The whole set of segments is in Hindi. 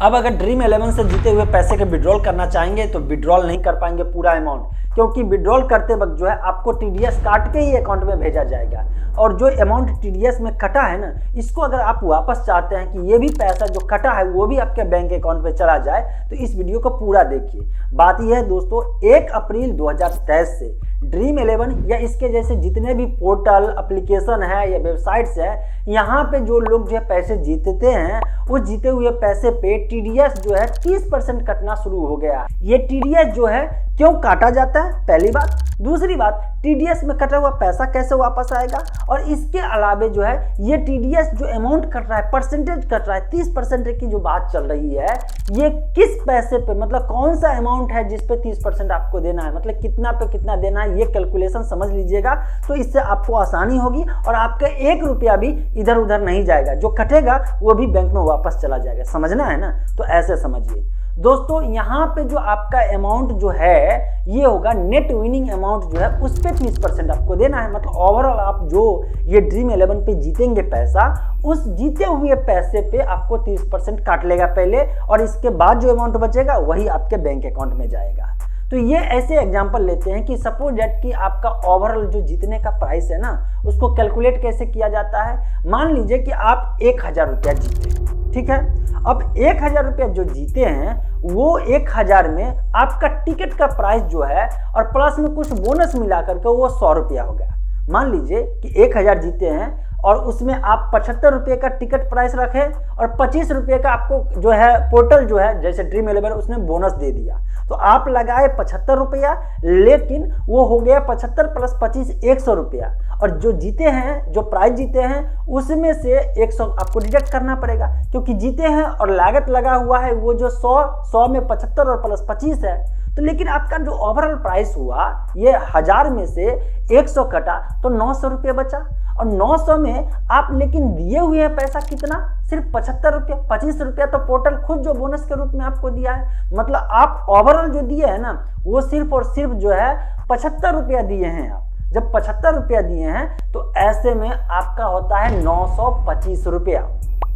अब अगर ड्रीम 11 से जीते हुए पैसे के विड्रॉल करना चाहेंगे तो विड्रॉल नहीं कर पाएंगे पूरा अमाउंट, क्योंकि विड्रॉल करते वक्त जो है आपको टीडीएस काट के ही अकाउंट में भेजा जाएगा। और जो अमाउंट टीडीएस में कटा है ना, इसको अगर आप वापस चाहते हैं कि ये भी पैसा जो कटा है वो भी आपके बैंक अकाउंट में चला जाए, तो इस वीडियो को पूरा देखिए। बात यह है दोस्तों, 1 अप्रैल 2023 से ड्रीम 11 या इसके जैसे जितने भी पोर्टल, एप्लीकेशन है या वेबसाइट्स है, यहाँ पे जो लोग जो है पैसे जीतते हैं, उस जीते हुए पैसे पे टीडीएस जो है 30% कटना शुरू हो गया। ये टीडीएस जो है क्यों काटा जाता है, पहली बात। दूसरी बात, टीडीएस में कटा हुआ पैसा कैसे वापस आएगा, और इसके अलावे जो है ये टीडीएस जो अमाउंट कट रहा है, परसेंटेज कट रहा है, 30% की जो बात चल रही है, ये किस पैसे पे, मतलब कौन सा अमाउंट है जिस पे 30% आपको देना है, मतलब कितना पे कितना देना है, ये कैलकुलेशन समझ लीजिएगा। तो इससे आपको आसानी होगी और आपका 1 रुपया भी इधर उधर नहीं जाएगा, जो कटेगा वो भी बैंक में वापस चला जाएगा। समझना है ना, तो ऐसे समझिए दोस्तों। यहाँ पे जो आपका अमाउंट जो है ये होगा नेट विनिंग अमाउंट जो है उस पे 30% आपको देना है। मतलब ओवरऑल आप जो ये ड्रीम 11 पे जीतेंगे पैसा, उस जीते हुए पैसे पे आपको 30% काट लेगा पहले, और इसके बाद जो अमाउंट बचेगा वही आपके बैंक अकाउंट में जाएगा। तो ये ऐसे एग्जांपल लेते हैं कि सपोज दैट कि आपका ओवरऑल जो जीतने का प्राइस है ना, उसको कैलकुलेट कैसे किया जाता है। मान लीजिए कि आप 1000 रुपया जीते, ठीक है। अब 1000 रुपया जो जीते हैं, वो 1000 में आपका टिकट का प्राइस जो है और प्लस में कुछ बोनस मिला करके वो 100 रुपया हो गया। मान लीजिए कि 1000 जीते हैं और उसमें आप 75 रुपये का टिकट प्राइस रखे और 25 रुपये का आपको जो है पोर्टल जो है जैसे ड्रीम 11 उसने बोनस दे दिया, तो आप लगाए 75 रुपया, लेकिन वो हो गया 75 प्लस 25 100 रुपया। और जो जीते हैं, जो प्राइस जीते हैं, उसमें से 100 आपको डिडक्ट करना पड़ेगा, क्योंकि जीते हैं और लागत लगा हुआ है वो जो 100 में 75 और प्लस 25 है। तो लेकिन आपका जो ओवरऑल प्राइस हुआ, ये 1000 में से 100 कटा तो 900 रुपये बचा, और 900 में आप लेकिन दिए हुए हैं पैसा कितना, सिर्फ 75 रुपया। 25 रुपया तो पोर्टल खुद जो बोनस के रूप में आपको दिया है। मतलब आप ओवरऑल जो दिए है ना, वो सिर्फ और सिर्फ जो है 75 रुपया दिए हैं। आप जब 75 रुपया दिए हैं तो ऐसे में आपका होता है 925 रुपया।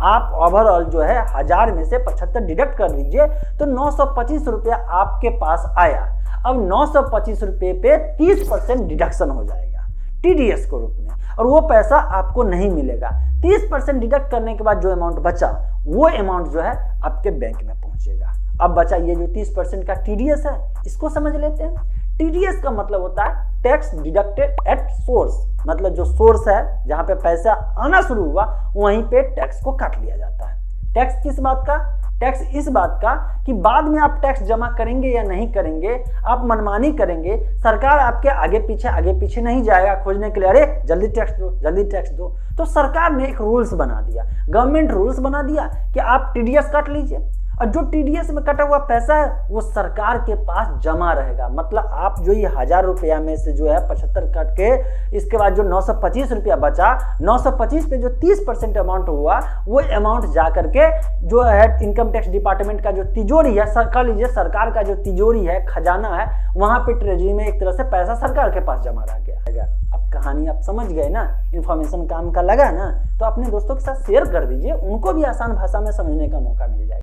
आप ओवरऑल जो है 1000 में से 75 डिडक्ट कर दीजिए तो 925 रुपया आपके पास आया। अब 925 रुपये पे 30% डिडक्शन हो जाएगा टीडीएस के रूप में, और वो पैसा आपको नहीं मिलेगा। 30% डिडक्ट करने के बाद जो अमाउंट बचा, वो अमाउंट जो है आपके बैंक में पहुंचेगा। अब बचा ये जो 30% का टीडीएस है, इसको समझ लेते हैं। टीडीएस का मतलब होता है टैक्स डिडक्टेड एट सोर्स, मतलब जो सोर्स है जहां पे पैसा आना शुरू हुआ वहीं पे टैक्स को काट लिया जाता है। टैक्स किस बात का? टैक्स इस बात का कि बाद में आप टैक्स जमा करेंगे या नहीं करेंगे, आप मनमानी करेंगे, सरकार आपके आगे पीछे नहीं जाएगा खोजने के लिए, अरे जल्दी टैक्स दो, जल्दी टैक्स दो। तो सरकार ने एक रूल्स बना दिया, गवर्नमेंट रूल्स बना दिया कि आप टीडीएस काट लीजिए, और जो टीडीएस में कटा हुआ पैसा है वो सरकार के पास जमा रहेगा। मतलब आप जो ये 1000 रुपया में से जो है 75 कट के, इसके बाद जो 925 रुपया बचा, 925 पे जो 30% अमाउंट हुआ, वो अमाउंट जा करके जो है इनकम टैक्स डिपार्टमेंट का जो तिजोरी है, कह लीजिए सरकार का जो तिजोरी है, खजाना है, वहां पे ट्रेजरी में एक तरह से पैसा सरकार के पास जमा रह गया। अब कहानी आप समझ गए ना, इन्फॉर्मेशन काम का लगा ना, तो अपने दोस्तों के साथ शेयर कर दीजिए, उनको भी आसान भाषा में समझने का मौका मिल जाएगा।